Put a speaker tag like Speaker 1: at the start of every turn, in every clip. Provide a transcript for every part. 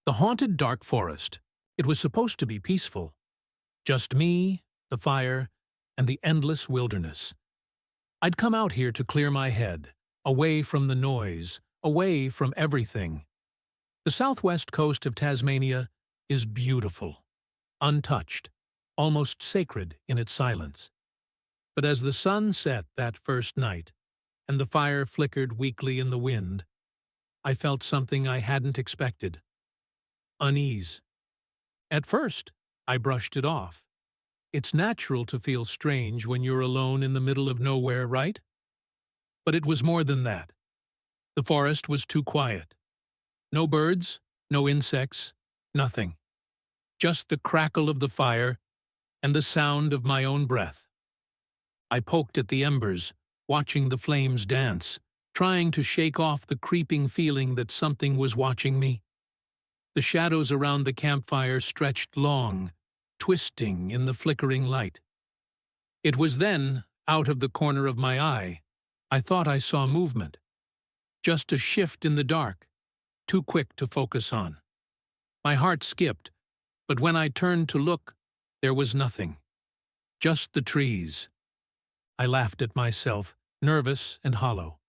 Speaker 1: The haunted dark forest. It was supposed to be peaceful. Just me, the fire, and the endless wilderness. I'd come out here to clear my head, away from the noise, away from everything. The southwest coast of Tasmania is beautiful, untouched, almost sacred in its silence. But as the sun set that first night, and the fire flickered weakly in the wind, I felt something I hadn't expected. Unease. At first, I brushed it off. It's natural to feel strange when you're alone in the middle of nowhere, right? But it was more than that. The forest was too quiet. No birds, no insects, nothing. Just the crackle of the fire and the sound of my own breath. I poked at the embers, watching the flames dance, trying to shake off the creeping feeling that something was watching me. The shadows around the campfire stretched long, twisting in the flickering light. It was then, out of the corner of my eye, I thought I saw movement. Just a shift in the dark, too quick to focus on. My heart skipped, but when I turned to look, there was nothing. Just the trees. I laughed at myself, nervous and hollow.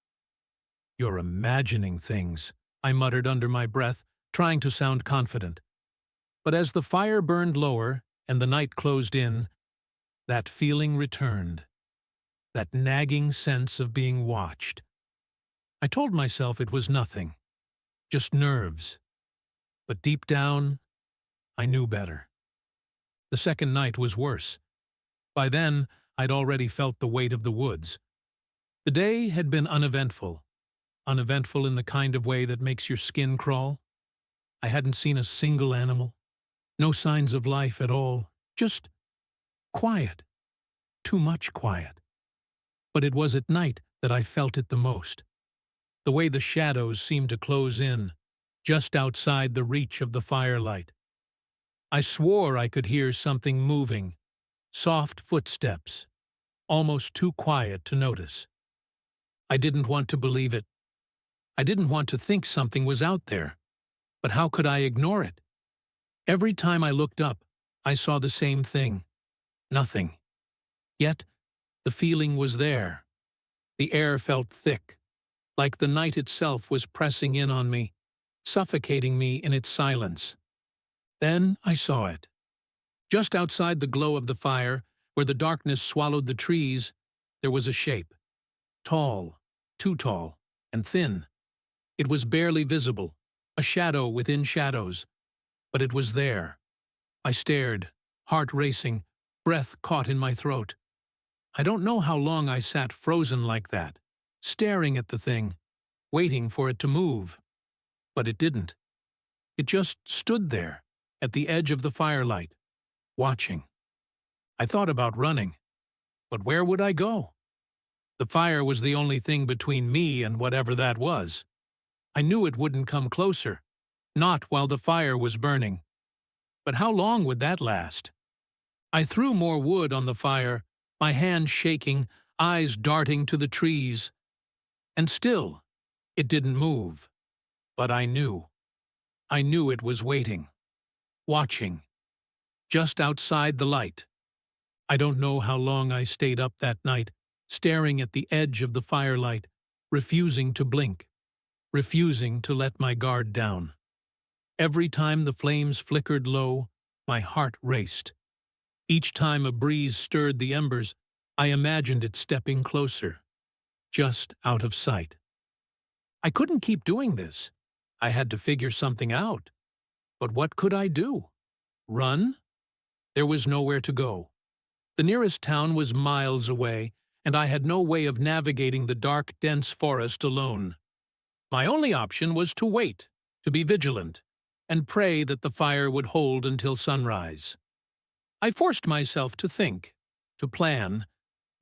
Speaker 1: "You're imagining things," I muttered under my breath, trying to sound confident. But as the fire burned lower and the night closed in, that feeling returned. That nagging sense of being watched. I told myself it was nothing, just nerves. But deep down, I knew better. The second night was worse. By then, I'd already felt the weight of the woods. The day had been uneventful in the kind of way that makes your skin crawl. I hadn't seen a single animal, no signs of life at all, just quiet, too much quiet. But it was at night that I felt it the most. The way the shadows seemed to close in, just outside the reach of the firelight. I swore I could hear something moving, soft footsteps, almost too quiet to notice. I didn't want to believe it. I didn't want to think something was out there. But how could I ignore it? Every time I looked up, I saw the same thing. Nothing. Yet, the feeling was there. The air felt thick, like the night itself was pressing in on me, suffocating me in its silence. Then I saw it. Just outside the glow of the fire, where the darkness swallowed the trees, there was a shape. Tall, too tall, and thin. It was barely visible, a shadow within shadows, but it was there. I stared, heart racing, breath caught in my throat. I don't know how long I sat frozen like that, staring at the thing, waiting for it to move. But it didn't. It just stood there, at the edge of the firelight, watching. I thought about running, but where would I go? The fire was the only thing between me and whatever that was. I knew it wouldn't come closer, not while the fire was burning. But how long would that last? I threw more wood on the fire, my hands shaking, eyes darting to the trees. And still, it didn't move. But I knew. I knew it was waiting, watching, just outside the light. I don't know how long I stayed up that night, staring at the edge of the firelight, refusing to blink, refusing to let my guard down. Every time the flames flickered low, my heart raced. Each time a breeze stirred the embers, I imagined it stepping closer, just out of sight. I couldn't keep doing this. I had to figure something out. But what could I do? Run? There was nowhere to go. The nearest town was miles away, and I had no way of navigating the dark, dense forest alone. My only option was to wait, to be vigilant, and pray that the fire would hold until sunrise. I forced myself to think, to plan,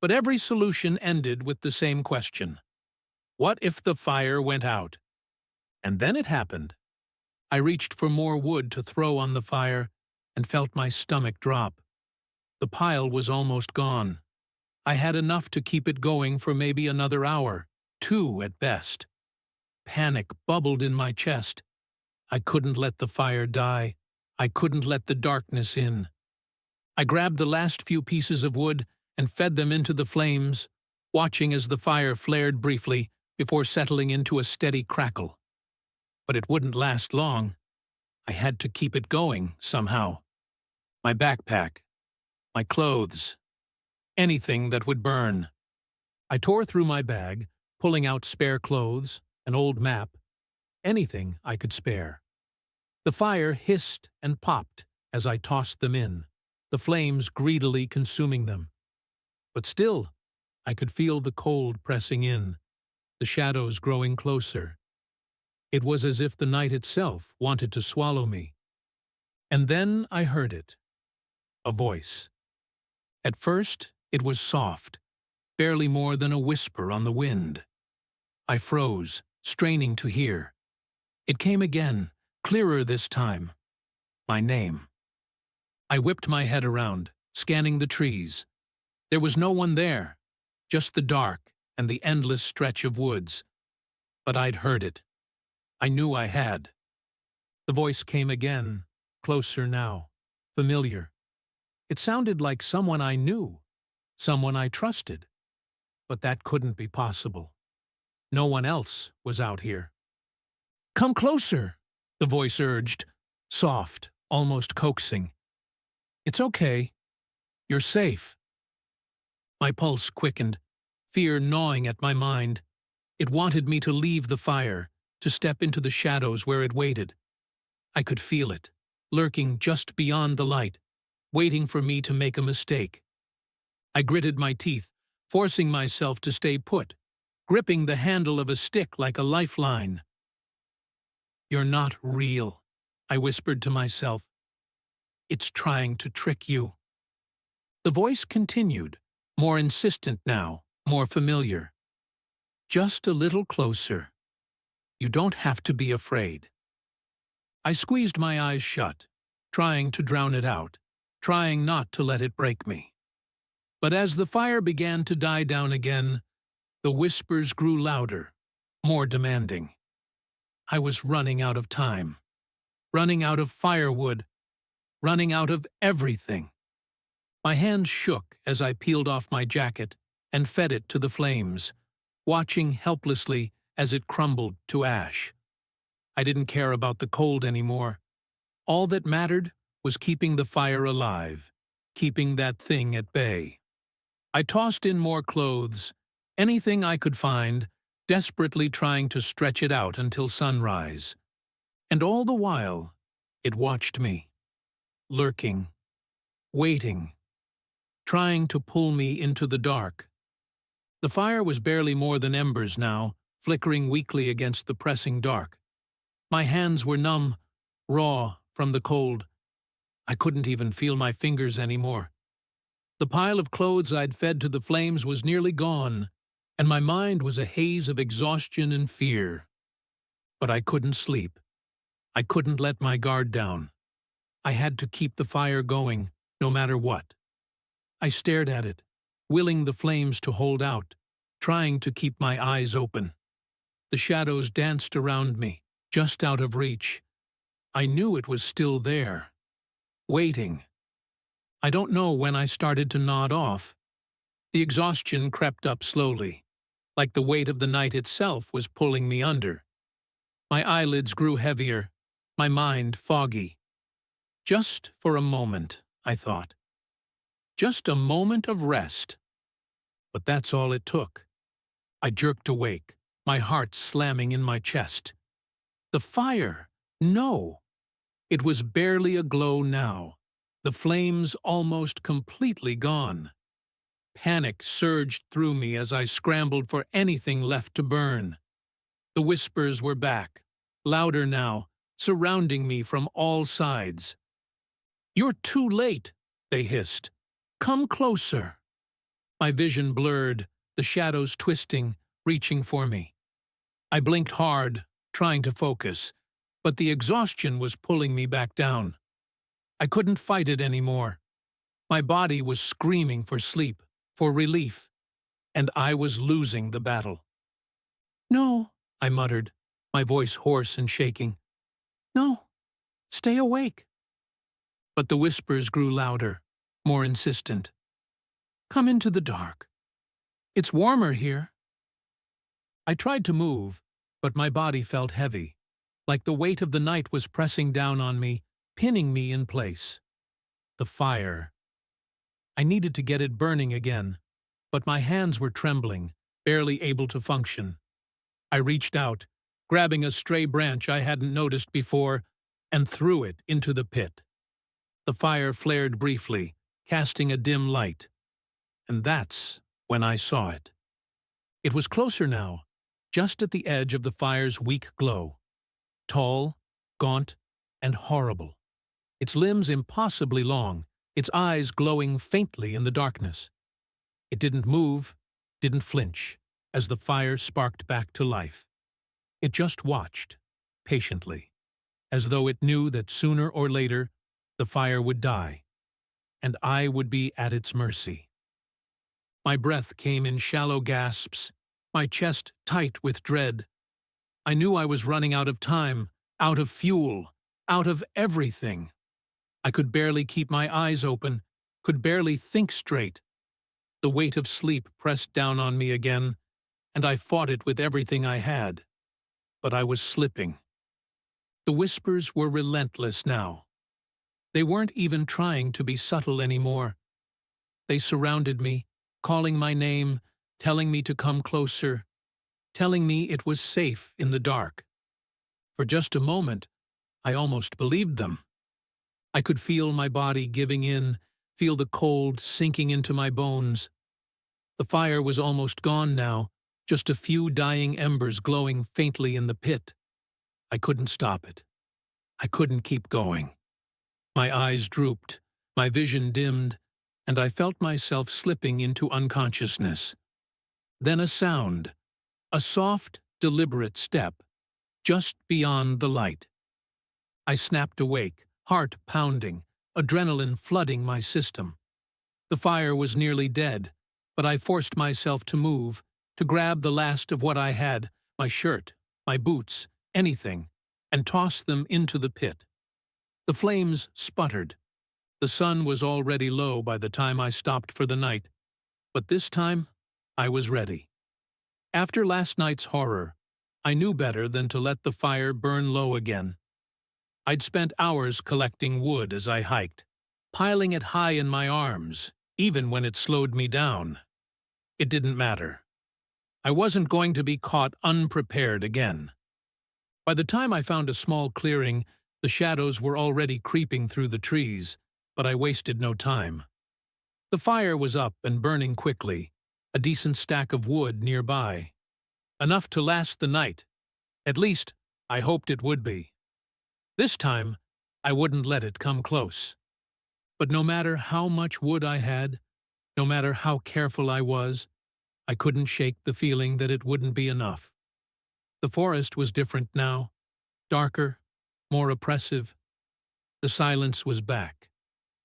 Speaker 1: but every solution ended with the same question. What if the fire went out? And then it happened. I reached for more wood to throw on the fire and felt my stomach drop. The pile was almost gone. I had enough to keep it going for maybe another hour, 2 at best. Panic bubbled in my chest. I couldn't let the fire die. I couldn't let the darkness in. I grabbed the last few pieces of wood and fed them into the flames, watching as the fire flared briefly before settling into a steady crackle. But it wouldn't last long. I had to keep it going somehow. My backpack, my clothes, anything that would burn. I tore through my bag, pulling out spare clothes, an old map, anything I could spare. The fire hissed and popped as I tossed them in, the flames greedily consuming them. But still, I could feel the cold pressing in, the shadows growing closer. It was as if the night itself wanted to swallow me. And then I heard it. A voice. At first, it was soft, barely more than a whisper on the wind. I froze, straining to hear. It came again, clearer this time. My name. I whipped my head around, scanning the trees. There was no one there, just the dark and the endless stretch of woods. But I'd heard it. I knew I had. The voice came again, closer now, familiar. It sounded like someone I knew, someone I trusted. But that couldn't be possible. No one else was out here. "Come closer," the voice urged, soft, almost coaxing. "It's okay. You're safe." My pulse quickened, fear gnawing at my mind. It wanted me to leave the fire, to step into the shadows where it waited. I could feel it, lurking just beyond the light, waiting for me to make a mistake. I gritted my teeth, forcing myself to stay put, gripping the handle of a stick like a lifeline. "You're not real," I whispered to myself. "It's trying to trick you." The voice continued, more insistent now, more familiar. "Just a little closer. You don't have to be afraid." I squeezed my eyes shut, trying to drown it out, trying not to let it break me. But as the fire began to die down again, the whispers grew louder, more demanding. I was running out of time, running out of firewood, running out of everything. My hands shook as I peeled off my jacket and fed it to the flames, watching helplessly as it crumbled to ash. I didn't care about the cold anymore. All that mattered was keeping the fire alive, keeping that thing at bay. I tossed in more clothes, anything I could find, desperately trying to stretch it out until sunrise. And all the while, it watched me, lurking, waiting, trying to pull me into the dark. The fire was barely more than embers now, flickering weakly against the pressing dark. My hands were numb, raw from the cold. I couldn't even feel my fingers anymore. The pile of clothes I'd fed to the flames was nearly gone, and my mind was a haze of exhaustion and fear. But I couldn't sleep. I couldn't let my guard down. I had to keep the fire going, no matter what. I stared at it, willing the flames to hold out, trying to keep my eyes open. The shadows danced around me, just out of reach. I knew it was still there, waiting. I don't know when I started to nod off. The exhaustion crept up slowly, like the weight of the night itself was pulling me under. My eyelids grew heavier, my mind foggy. Just for a moment, I thought. Just a moment of rest. But that's all it took. I jerked awake, my heart slamming in my chest. The fire! No! It was barely aglow now, the flames almost completely gone. Panic surged through me as I scrambled for anything left to burn. The whispers were back, louder now, surrounding me from all sides. "You're too late," they hissed. "Come closer." My vision blurred, the shadows twisting, reaching for me. I blinked hard, trying to focus, but the exhaustion was pulling me back down. I couldn't fight it anymore. My body was screaming for sleep, for relief, and I was losing the battle. "No," I muttered, my voice hoarse and shaking. No, stay awake. But the whispers grew louder, more insistent. Come into the dark. It's warmer here. I tried to move, but my body felt heavy, like the weight of the night was pressing down on me, pinning me in place. The fire. I needed to get it burning again, but my hands were trembling, barely able to function. I reached out, grabbing a stray branch I hadn't noticed before, and threw it into the pit. The fire flared briefly, casting a dim light. And that's when I saw it. It was closer now, just at the edge of the fire's weak glow. Tall, gaunt, and horrible. Its limbs impossibly long, its eyes glowing faintly in the darkness. It didn't move, didn't flinch, as the fire sparked back to life. It just watched, patiently, as though it knew that sooner or later the fire would die, and I would be at its mercy. My breath came in shallow gasps, my chest tight with dread. I knew I was running out of time, out of fuel, out of everything. I could barely keep my eyes open, could barely think straight. The weight of sleep pressed down on me again, and I fought it with everything I had. But I was slipping. The whispers were relentless now. They weren't even trying to be subtle anymore. They surrounded me, calling my name, telling me to come closer, telling me it was safe in the dark. For just a moment, I almost believed them. I could feel my body giving in, feel the cold sinking into my bones. The fire was almost gone now, just a few dying embers glowing faintly in the pit. I couldn't stop it. I couldn't keep going. My eyes drooped, my vision dimmed, and I felt myself slipping into unconsciousness. Then a sound, a soft, deliberate step, just beyond the light. I snapped awake, heart pounding, adrenaline flooding my system. The fire was nearly dead, but I forced myself to move, to grab the last of what I had, my shirt, my boots, anything, and toss them into the pit. The flames sputtered. The sun was already low by the time I stopped for the night, but this time I was ready. After last night's horror, I knew better than to let the fire burn low again. I'd spent hours collecting wood as I hiked, piling it high in my arms, even when it slowed me down. It didn't matter. I wasn't going to be caught unprepared again. By the time I found a small clearing, the shadows were already creeping through the trees, but I wasted no time. The fire was up and burning quickly, a decent stack of wood nearby. Enough to last the night. At least, I hoped it would be. This time, I wouldn't let it come close. But no matter how much wood I had, no matter how careful I was, I couldn't shake the feeling that it wouldn't be enough. The forest was different now, darker, more oppressive. The silence was back,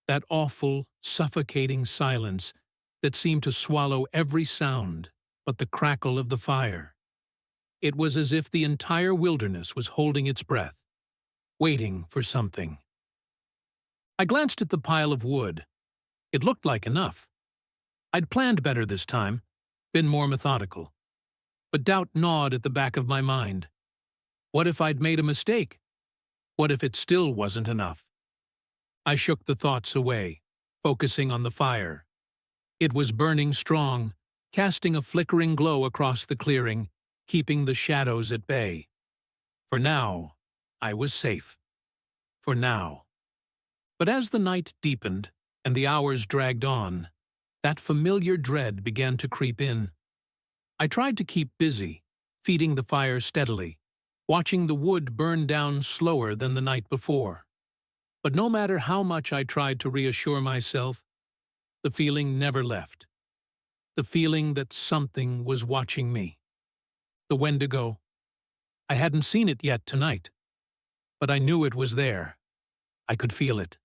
Speaker 1: that awful, suffocating silence that seemed to swallow every sound but the crackle of the fire. It was as if the entire wilderness was holding its breath, waiting for something. I glanced at the pile of wood. It looked like enough. I'd planned better this time, been more methodical. But doubt gnawed at the back of my mind. What if I'd made a mistake? What if it still wasn't enough? I shook the thoughts away, focusing on the fire. It was burning strong, casting a flickering glow across the clearing, keeping the shadows at bay. For now, I was safe. For now. But as the night deepened and the hours dragged on, that familiar dread began to creep in. I tried to keep busy, feeding the fire steadily, watching the wood burn down slower than the night before. But no matter how much I tried to reassure myself, the feeling never left. The feeling that something was watching me. The Wendigo. I hadn't seen it yet tonight, but I knew it was there. I could feel it.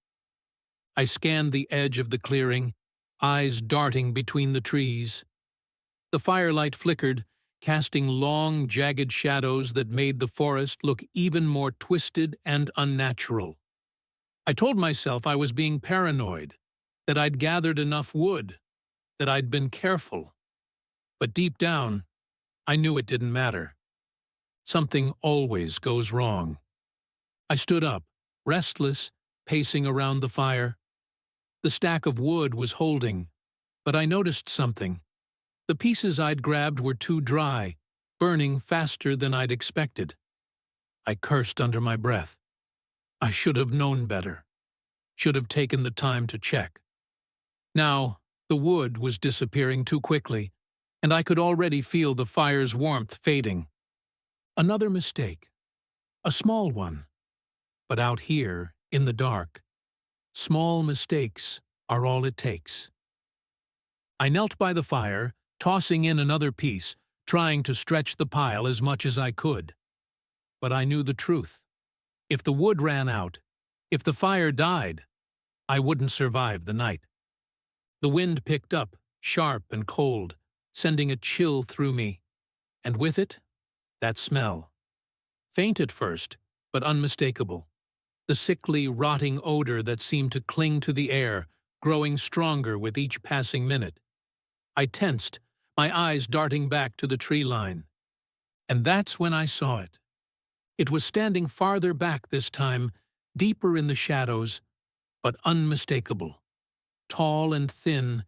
Speaker 1: I scanned the edge of the clearing, eyes darting between the trees. The firelight flickered, casting long, jagged shadows that made the forest look even more twisted and unnatural. I told myself I was being paranoid, that I'd gathered enough wood, that I'd been careful. But deep down, I knew it didn't matter. Something always goes wrong. I stood up, restless, pacing around the fire. The stack of wood was holding, but I noticed something. The pieces I'd grabbed were too dry, burning faster than I'd expected. I cursed under my breath. I should have known better. Should have taken the time to check. Now, the wood was disappearing too quickly, and I could already feel the fire's warmth fading. Another mistake. A small one. But out here, in the dark, small mistakes are all it takes. I knelt by the fire, tossing in another piece, trying to stretch the pile as much as I could. But I knew the truth. If the wood ran out, if the fire died, I wouldn't survive the night. The wind picked up, sharp and cold, sending a chill through me, and with it, that smell. Faint at first, but unmistakable. The sickly, rotting odor that seemed to cling to the air, growing stronger with each passing minute. I tensed, my eyes darting back to the tree line. And that's when I saw it. It was standing farther back this time, deeper in the shadows, but unmistakable. Tall and thin,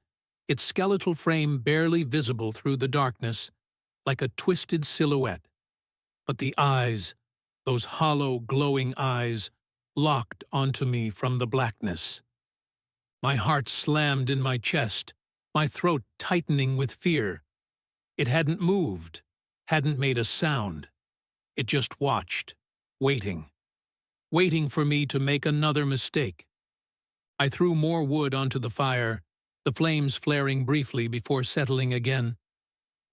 Speaker 1: its skeletal frame barely visible through the darkness, like a twisted silhouette. But the eyes, those hollow, glowing eyes, locked onto me from the blackness. My heart slammed in my chest, my throat tightening with fear. It hadn't moved, hadn't made a sound. It just watched, waiting for me to make another mistake. I threw more wood onto the fire, the flames flaring briefly before settling again.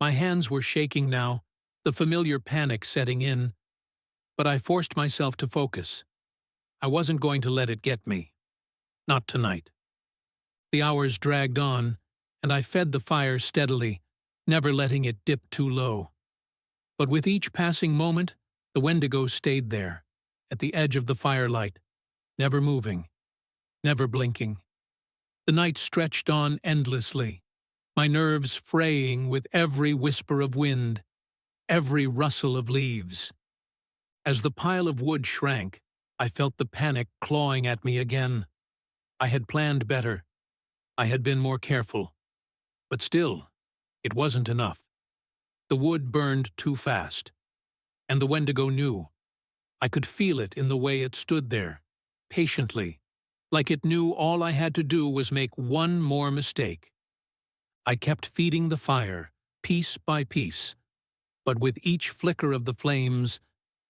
Speaker 1: My hands were shaking now, the familiar panic setting in. But I forced myself to focus. I wasn't going to let it get me. Not tonight. The hours dragged on, and I fed the fire steadily, never letting it dip too low. But with each passing moment, the Wendigo stayed there, at the edge of the firelight, never moving, never blinking. The night stretched on endlessly, my nerves fraying with every whisper of wind, every rustle of leaves. As the pile of wood shrank, I felt the panic clawing at me again. I had planned better. I had been more careful. But still, it wasn't enough. The wood burned too fast. And the Wendigo knew. I could feel it in the way it stood there, patiently, like it knew all I had to do was make one more mistake. I kept feeding the fire, piece by piece, but with each flicker of the flames,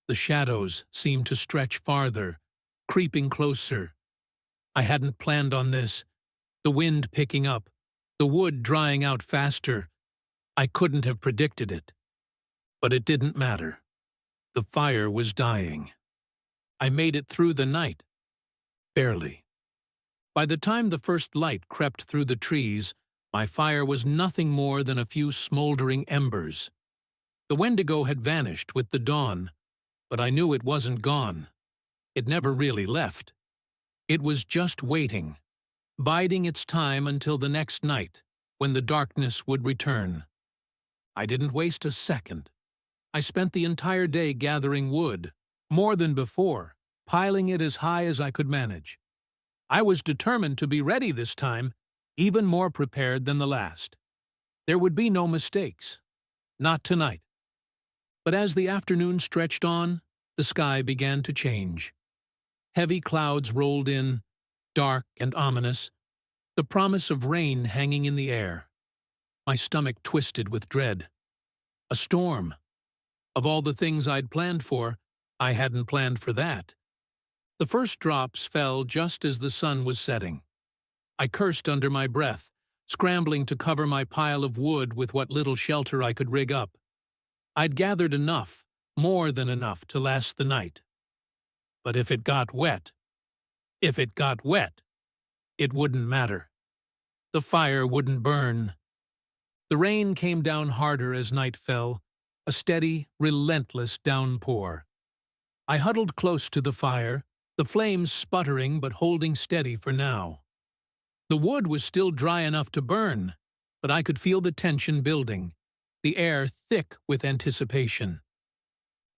Speaker 1: the shadows seemed to stretch farther, creeping closer. I hadn't planned on this. The wind picking up, the wood drying out faster. I couldn't have predicted it. But it didn't matter. The fire was dying. I made it through the night. Barely. By the time the first light crept through the trees, my fire was nothing more than a few smoldering embers. The Wendigo had vanished with the dawn, but I knew it wasn't gone. It never really left. It was just waiting, biding its time until the next night, when the darkness would return. I didn't waste a second. I spent the entire day gathering wood, more than before, piling it as high as I could manage. I was determined to be ready this time, even more prepared than the last. There would be no mistakes. Not tonight. But as the afternoon stretched on, the sky began to change. Heavy clouds rolled in, dark and ominous, the promise of rain hanging in the air. My stomach twisted with dread. A storm. Of all the things I'd planned for, I hadn't planned for that. The first drops fell just as the sun was setting. I cursed under my breath, scrambling to cover my pile of wood with what little shelter I could rig up. I'd gathered enough, more than enough, to last the night. But if it got wet, it wouldn't matter. The fire wouldn't burn. The rain came down harder as night fell, a steady, relentless downpour. I huddled close to the fire, the flames sputtering but holding steady for now. The wood was still dry enough to burn, but I could feel the tension building, the air thick with anticipation.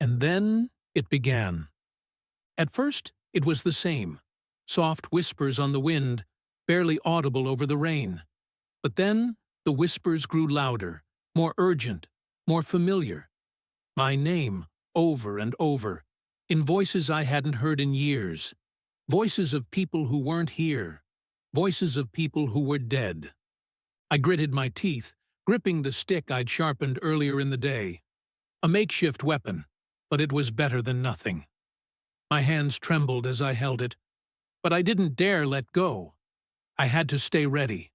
Speaker 1: And then it began. At first, it was the same, soft whispers on the wind, barely audible over the rain. But then the whispers grew louder, more urgent, more familiar. My name, over and over, in voices I hadn't heard in years, voices of people who weren't here, voices of people who were dead. I gritted my teeth, gripping the stick I'd sharpened earlier in the day. A makeshift weapon, but it was better than nothing. My hands trembled as I held it, but I didn't dare let go. I had to stay ready.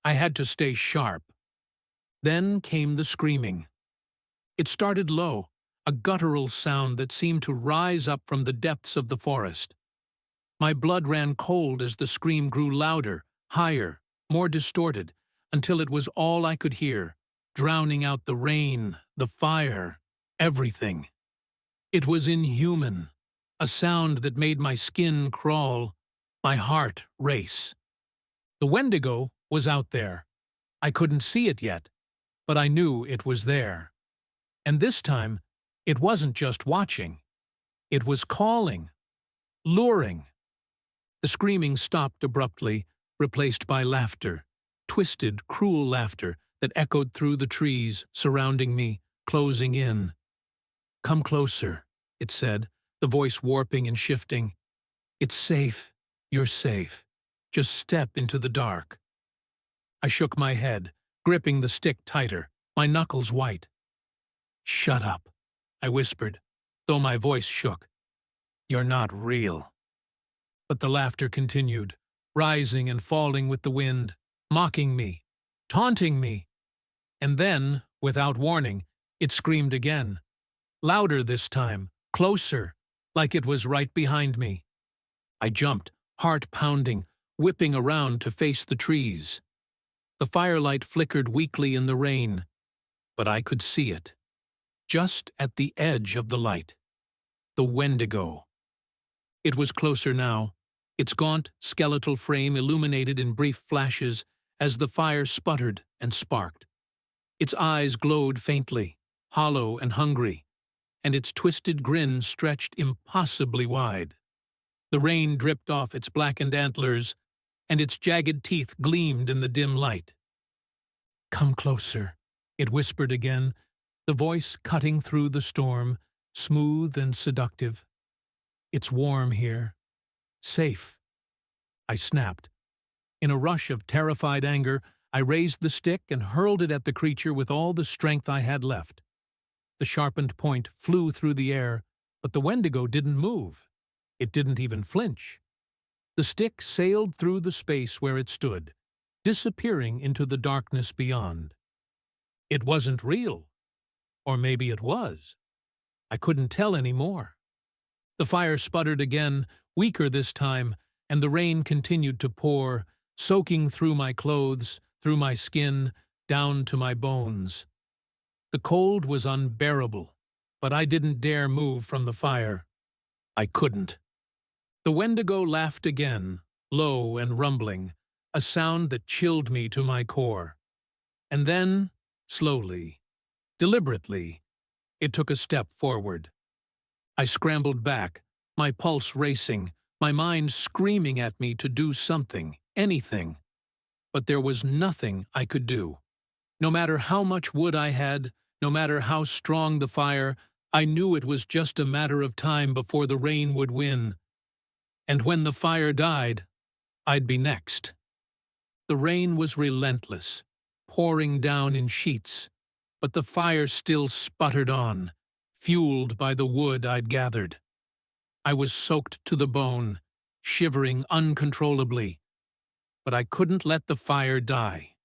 Speaker 1: I had to stay sharp. Then came the screaming. It started low, a guttural sound that seemed to rise up from the depths of the forest. My blood ran cold as the scream grew louder, higher, more distorted, until it was all I could hear, drowning out the rain, the fire, everything. It was inhuman, a sound that made my skin crawl, my heart race. The Wendigo was out there. I couldn't see it yet, but I knew it was there. And this time, it wasn't just watching. It was calling, luring. The screaming stopped abruptly, replaced by laughter, twisted, cruel laughter that echoed through the trees surrounding me, closing in. "Come closer," it said, the voice warping and shifting. "It's safe. You're safe. Just step into the dark." I shook my head, gripping the stick tighter, my knuckles white. "Shut up," I whispered, though my voice shook. "You're not real." But the laughter continued, rising and falling with the wind, mocking me, taunting me. And then, without warning, it screamed again. Louder this time, closer, like it was right behind me. I jumped, heart pounding, whipping around to face the trees. The firelight flickered weakly in the rain, but I could see it. Just at the edge of the light. The Wendigo. It was closer now, its gaunt, skeletal frame illuminated in brief flashes as the fire sputtered and sparked. Its eyes glowed faintly, hollow and hungry, and its twisted grin stretched impossibly wide. The rain dripped off its blackened antlers, and its jagged teeth gleamed in the dim light. "Come closer," it whispered again, the voice cutting through the storm, smooth and seductive. "It's warm here. Safe." I snapped. In a rush of terrified anger, I raised the stick and hurled it at the creature with all the strength I had left. The sharpened point flew through the air, but the Wendigo didn't move. It didn't even flinch. The stick sailed through the space where it stood, disappearing into the darkness beyond. It wasn't real. Or maybe it was. I couldn't tell any more. The fire sputtered again, weaker this time, and the rain continued to pour, soaking through my clothes, through my skin, down to my bones. The cold was unbearable, but I didn't dare move from the fire. I couldn't. The Wendigo laughed again, low and rumbling, a sound that chilled me to my core. And then, slowly, deliberately, it took a step forward. I scrambled back, my pulse racing, my mind screaming at me to do something, anything. But there was nothing I could do. No matter how much wood I had, no matter how strong the fire, I knew it was just a matter of time before the rain would win. And when the fire died, I'd be next. The rain was relentless, pouring down in sheets, but the fire still sputtered on, fueled by the wood I'd gathered. I was soaked to the bone, shivering uncontrollably, but I couldn't let the fire die.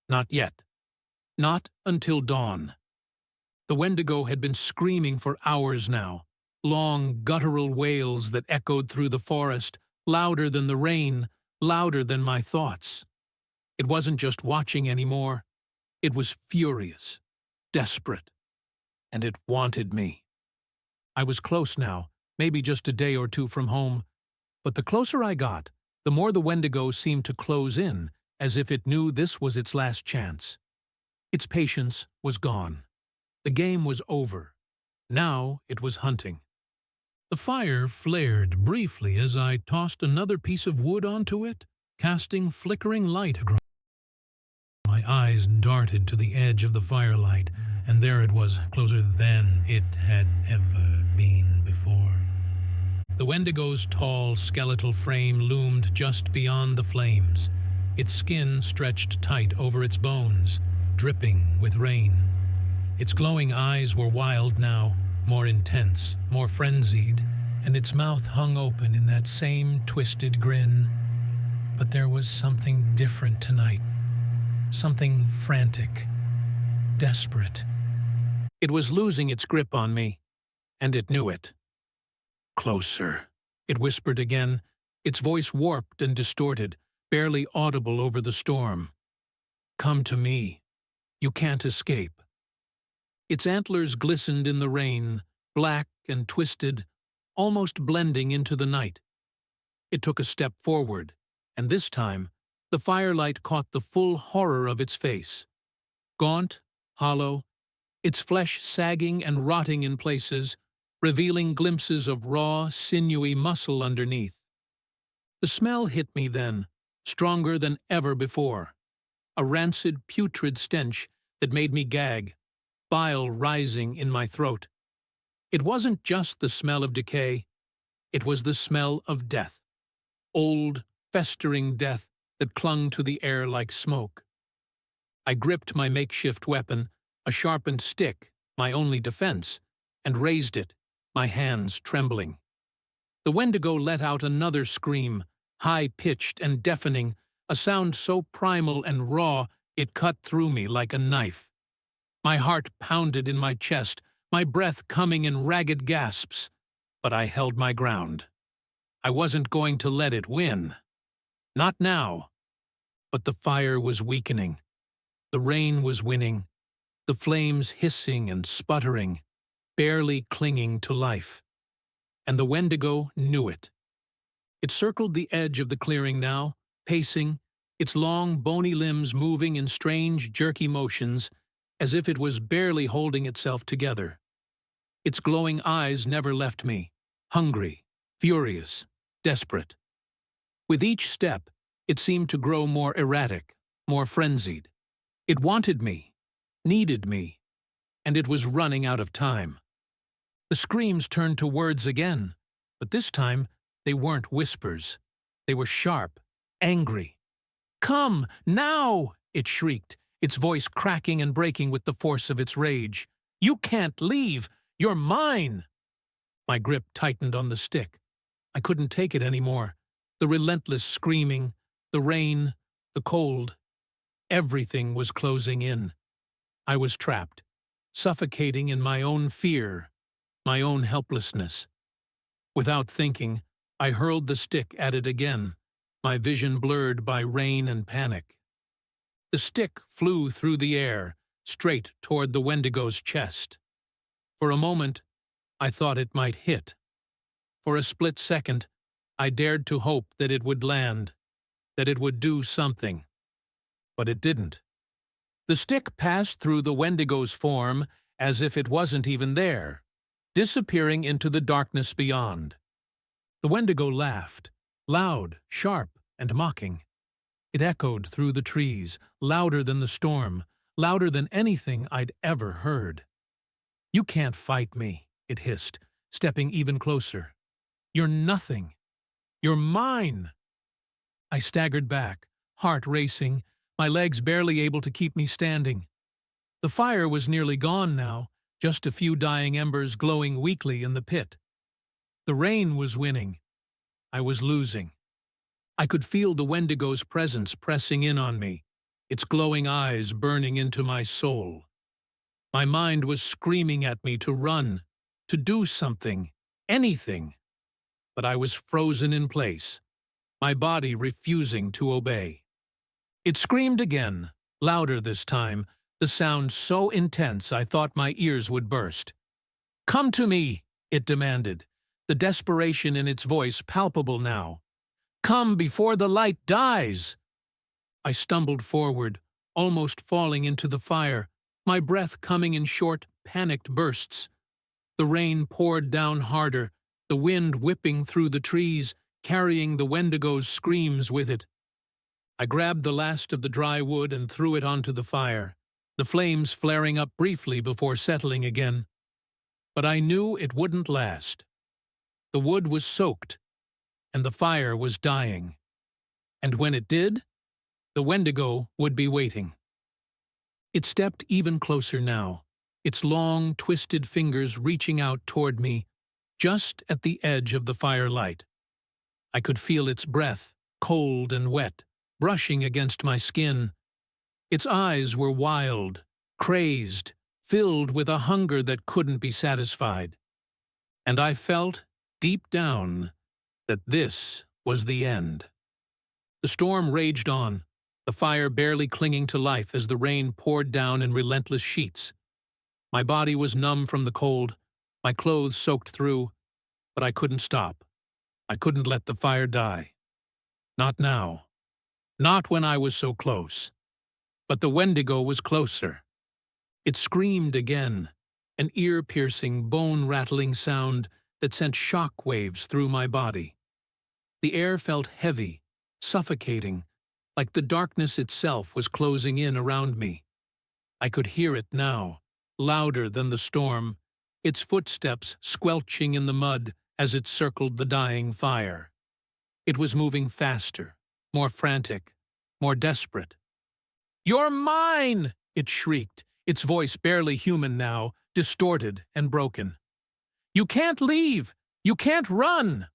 Speaker 1: Not yet. Not until dawn. The Wendigo had been screaming for hours now, long guttural wails that echoed through the forest, louder than the rain, louder than my thoughts. It wasn't just watching anymore. It was furious, desperate. and it wanted me. I was close now, maybe just a day or two from home, but the closer I got, the more the Wendigo seemed to close in, as if it knew this was its last chance. Its patience was gone. The game was over. Now it was hunting. The fire flared briefly as I tossed another piece of wood onto it, casting flickering light across. My eyes darted to the edge of the firelight, and there it was, closer than it had ever been before. The Wendigo's tall, skeletal frame loomed just beyond the flames, its skin stretched tight over its bones, dripping with rain. Its glowing eyes were wild now, more intense, more frenzied, and its mouth hung open in that same twisted grin. But there was something different tonight. Something frantic, desperate. It was losing its grip on me, and it knew it. "Closer," it whispered again, its voice warped and distorted, barely audible over the storm. "Come to me. You can't escape." Its antlers glistened in the rain, black and twisted, almost blending into the night. It took a step forward, and this time, the firelight caught the full horror of its face. Gaunt, hollow, its flesh sagging and rotting in places, revealing glimpses of raw, sinewy muscle underneath. The smell hit me then, stronger than ever before. A rancid, putrid stench that made me gag, bile rising in my throat. It wasn't just the smell of decay, it was the smell of death. Old, festering death that clung to the air like smoke. I gripped my makeshift weapon, a sharpened stick, my only defense, and raised it, my hands trembling. The Wendigo let out another scream, high-pitched and deafening, a sound so primal and raw it cut through me like a knife. My heart pounded in my chest, my breath coming in ragged gasps, but I held my ground. I wasn't going to let it win. Not now. But the fire was weakening. The rain was winning, the flames hissing and sputtering, barely clinging to life. And the Wendigo knew it. It circled the edge of the clearing now, pacing, its long, bony limbs moving in strange, jerky motions, as if it was barely holding itself together. Its glowing eyes never left me, hungry, furious, desperate. With each step, it seemed to grow more erratic, more frenzied. It wanted me, needed me, and it was running out of time. The screams turned to words again, but this time they weren't whispers. They were sharp, angry. "Come, now!" it shrieked, its voice cracking and breaking with the force of its rage. "You can't leave! You're mine!" My grip tightened on the stick. I couldn't take it anymore. The relentless screaming, the rain, the cold. Everything was closing in. I was trapped, suffocating in my own fear, my own helplessness. Without thinking, I hurled the stick at it again, my vision blurred by rain and panic. The stick flew through the air, straight toward the Wendigo's chest. For a moment, I thought it might hit. For a split second, I dared to hope that it would land, that it would do something. But it didn't. The stick passed through the Wendigo's form as if it wasn't even there, disappearing into the darkness beyond. The Wendigo laughed, loud, sharp, and mocking. It echoed through the trees, louder than the storm, louder than anything I'd ever heard. "You can't fight me," it hissed, stepping even closer. "You're nothing. You're mine." I staggered back, heart racing, my legs barely able to keep me standing. The fire was nearly gone now, just a few dying embers glowing weakly in the pit. The rain was winning. I was losing. I could feel the Wendigo's presence pressing in on me, its glowing eyes burning into my soul. My mind was screaming at me to run, to do something, anything. But I was frozen in place, my body refusing to obey. It screamed again, louder this time, the sound so intense I thought my ears would burst. "Come to me," it demanded, the desperation in its voice palpable now. "Come before the light dies!" I stumbled forward, almost falling into the fire, my breath coming in short, panicked bursts. The rain poured down harder, the wind whipping through the trees, carrying the Wendigo's screams with it. I grabbed the last of the dry wood and threw it onto the fire, the flames flaring up briefly before settling again. But I knew it wouldn't last. The wood was soaked, and the fire was dying. And when it did, the Wendigo would be waiting. It stepped even closer now, its long, twisted fingers reaching out toward me, just at the edge of the firelight. I could feel its breath, cold and wet, brushing against my skin. Its eyes were wild, crazed, filled with a hunger that couldn't be satisfied. And I felt, deep down, that this was the end. The storm raged on, the fire barely clinging to life as the rain poured down in relentless sheets. My body was numb from the cold, my clothes soaked through, but I couldn't stop. I couldn't let the fire die. Not now. Not when I was so close. But the Wendigo was closer. It screamed again, an ear-piercing, bone-rattling sound that sent shock waves through my body. The air felt heavy, suffocating, like the darkness itself was closing in around me. I could hear it now, louder than the storm, its footsteps squelching in the mud as it circled the dying fire. It was moving faster, more frantic, more desperate. "You're mine!" it shrieked, its voice barely human now, distorted and broken. "You can't leave! You can't run!"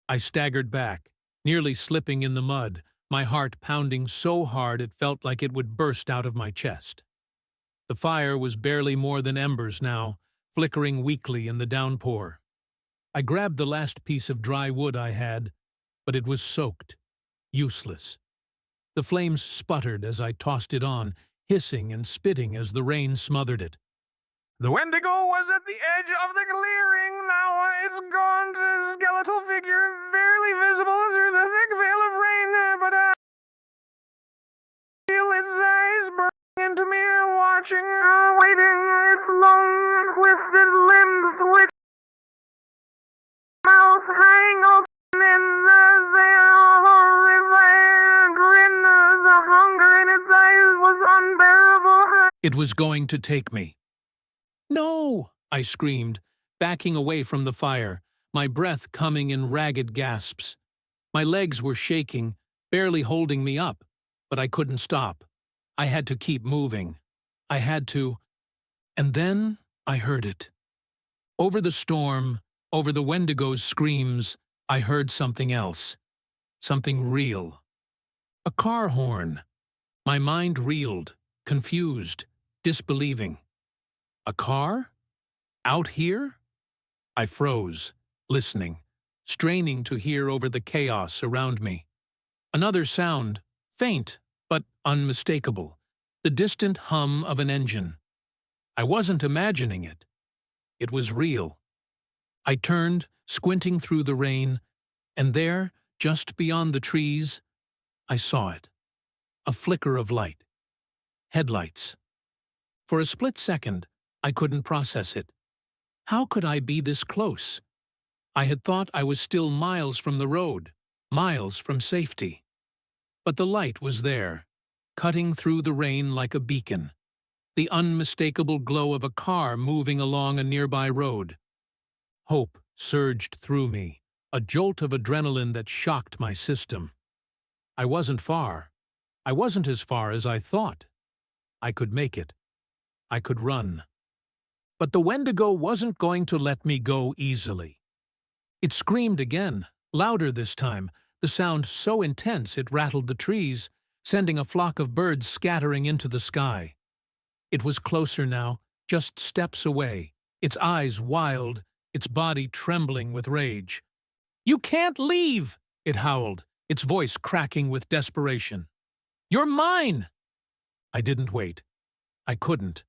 Speaker 1: I staggered back, nearly slipping in the mud, my heart pounding so hard it felt like it would burst out of my chest. The fire was barely more than embers now, flickering weakly in the downpour. I grabbed the last piece of dry wood I had, but it was soaked, useless. The flames sputtered as I tossed it on, hissing and spitting as the rain smothered it.
Speaker 2: The Wendigo was at the edge of the clearing. Now its gaunt skeletal figure barely visible through the thick veil of rain, but I feel its eyes burning into me, watching, waiting, its long, twisted limbs twitch, mouth hanging open in the horrified grin. The hunger in its eyes was unbearable.
Speaker 1: It was going to take me. "No!" I screamed, backing away from the fire, my breath coming in ragged gasps. My legs were shaking, barely holding me up, but I couldn't stop. I had to keep moving. I had to. And then I heard it. Over the storm, over the Wendigo's screams, I heard something else. Something real. A car horn. My mind reeled, confused, disbelieving. A car? Out here? I froze, listening, straining to hear over the chaos around me. Another sound, faint but unmistakable, the distant hum of an engine. I wasn't imagining it. It was real. I turned, squinting through the rain, and there, just beyond the trees, I saw it. A flicker of light. Headlights. For a split second, I couldn't process it. How could I be this close? I had thought I was still miles from the road, miles from safety. But the light was there, cutting through the rain like a beacon, the unmistakable glow of a car moving along a nearby road. Hope surged through me, a jolt of adrenaline that shocked my system. I wasn't far. I wasn't as far as I thought. I could make it. I could run. But the Wendigo wasn't going to let me go easily. It screamed again, louder this time, the sound so intense it rattled the trees, sending a flock of birds scattering into the sky. It was closer now, just steps away, its eyes wild, its body trembling with rage. "You can't leave!" it howled, its voice cracking with desperation. "You're mine!" I didn't wait. I couldn't.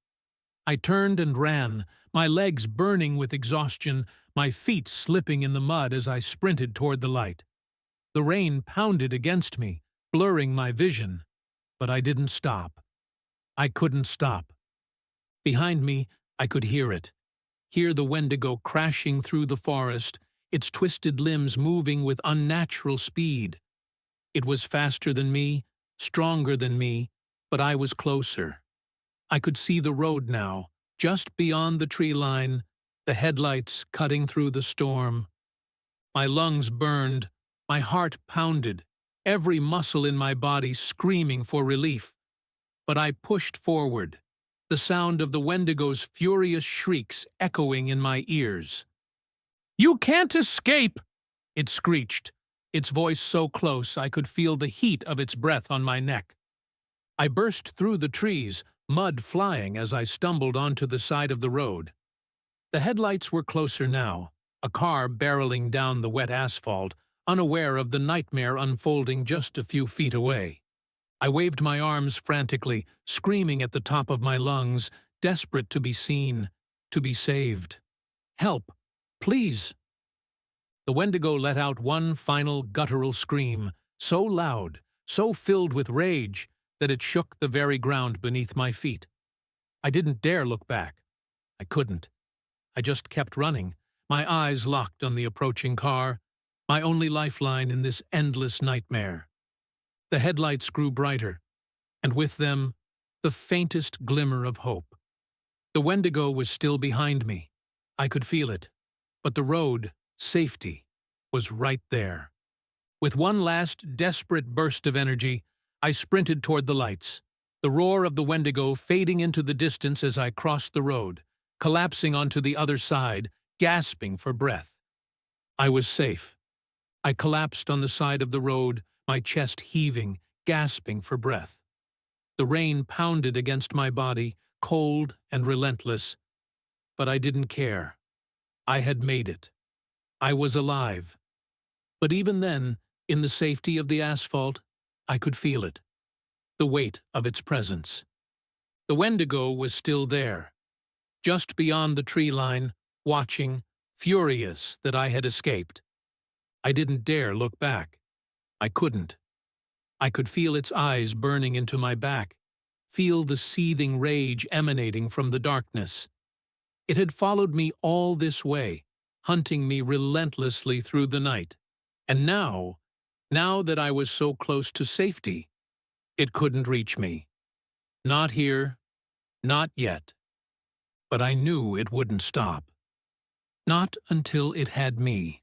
Speaker 1: I turned and ran, my legs burning with exhaustion, my feet slipping in the mud as I sprinted toward the light. The rain pounded against me, blurring my vision, but I didn't stop. I couldn't stop. Behind me, I could hear it. Hear the Wendigo crashing through the forest, its twisted limbs moving with unnatural speed. It was faster than me, stronger than me, but I was closer. I could see the road now, just beyond the tree line, the headlights cutting through the storm. My lungs burned, my heart pounded, every muscle in my body screaming for relief. But I pushed forward, the sound of the Wendigo's furious shrieks echoing in my ears. "You can't escape!" it screeched, its voice so close I could feel the heat of its breath on my neck. I burst through the trees, mud flying as I stumbled onto the side of the road. The headlights were closer now, a car barreling down the wet asphalt, unaware of the nightmare unfolding just a few feet away. I waved my arms frantically, screaming at the top of my lungs, desperate to be seen, to be saved. "Help! Please!" The Wendigo let out one final guttural scream, so loud, so filled with rage, that it shook the very ground beneath my feet. I didn't dare look back. I couldn't. I just kept running, my eyes locked on the approaching car, my only lifeline in this endless nightmare. The headlights grew brighter, and with them, the faintest glimmer of hope. The Wendigo was still behind me. I could feel it, but the road, safety, was right there. With one last desperate burst of energy, I sprinted toward the lights, the roar of the Wendigo fading into the distance as I crossed the road, collapsing onto the other side, gasping for breath. I was safe. I collapsed on the side of the road, my chest heaving, gasping for breath. The rain pounded against my body, cold and relentless, but I didn't care. I had made it. I was alive. But even then, in the safety of the asphalt, I could feel it, the weight of its presence. The Wendigo was still there, just beyond the tree line, watching, furious that I had escaped. I didn't dare look back. I couldn't. I could feel its eyes burning into my back, feel the seething rage emanating from the darkness. It had followed me all this way, hunting me relentlessly through the night. And now that I was so close to safety, it couldn't reach me. Not here, not yet. But I knew it wouldn't stop. Not until it had me.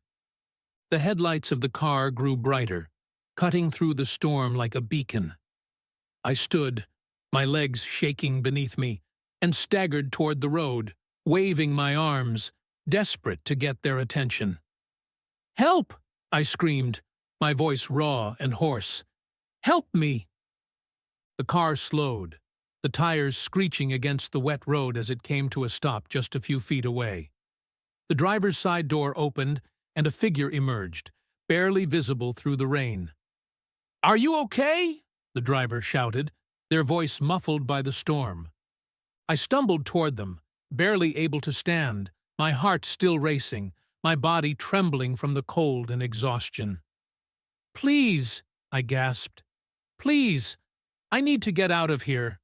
Speaker 1: The headlights of the car grew brighter, cutting through the storm like a beacon. I stood, my legs shaking beneath me, and staggered toward the road, waving my arms, desperate to get their attention. "Help!" I screamed, my voice raw and hoarse. "Help me!" The car slowed, the tires screeching against the wet road as it came to a stop just a few feet away. The driver's side door opened, and a figure emerged, barely visible through the rain. "Are you okay?" the driver shouted, their voice muffled by the storm. I stumbled toward them, barely able to stand, my heart still racing, my body trembling from the cold and exhaustion. "Please," I gasped. "Please, I need to get out of here."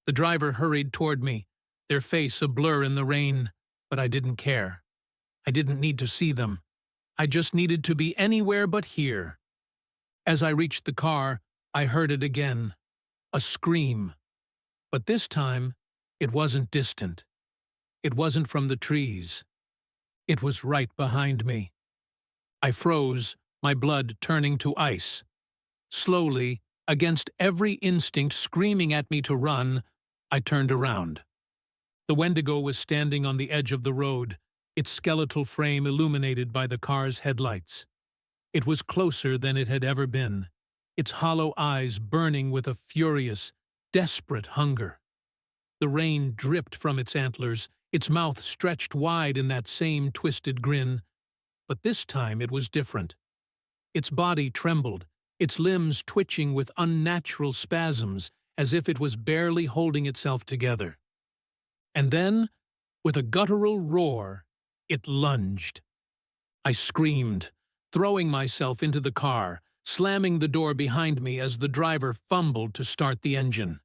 Speaker 1: The driver hurried toward me, their face a blur in the rain, but I didn't care. I didn't need to see them. I just needed to be anywhere but here. As I reached the car, I heard it again, a scream. But this time, it wasn't distant. It wasn't from the trees. It was right behind me. I froze, my blood turning to ice. Slowly, against every instinct screaming at me to run, I turned around. The Wendigo was standing on the edge of the road, its skeletal frame illuminated by the car's headlights. It was closer than it had ever been, its hollow eyes burning with a furious, desperate hunger. The rain dripped from its antlers, its mouth stretched wide in that same twisted grin. But this time it was different. Its body trembled, its limbs twitching with unnatural spasms, as if it was barely holding itself together. And then, with a guttural roar, it lunged. I screamed, throwing myself into the car, slamming the door behind me as the driver fumbled to start the engine.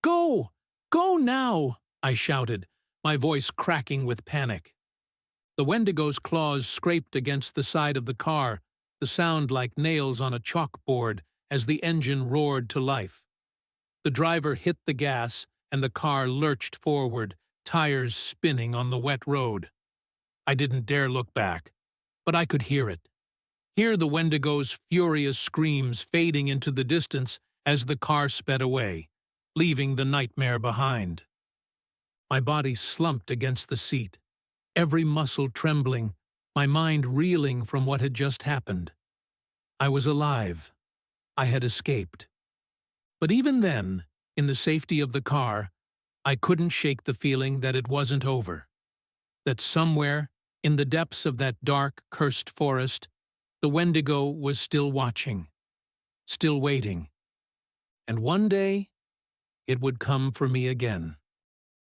Speaker 1: "Go! Go now!" I shouted, my voice cracking with panic. The Wendigo's claws scraped against the side of the car, the sound like nails on a chalkboard as the engine roared to life. The driver hit the gas, and the car lurched forward, tires spinning on the wet road. I didn't dare look back, but I could hear it. Hear the Wendigo's furious screams fading into the distance as the car sped away, leaving the nightmare behind. My body slumped against the seat, every muscle trembling, my mind reeling from what had just happened. I was alive. I had escaped. But even then, in the safety of the car, I couldn't shake the feeling that it wasn't over. That somewhere, in the depths of that dark, cursed forest, the Wendigo was still watching, still waiting. And one day, it would come for me again.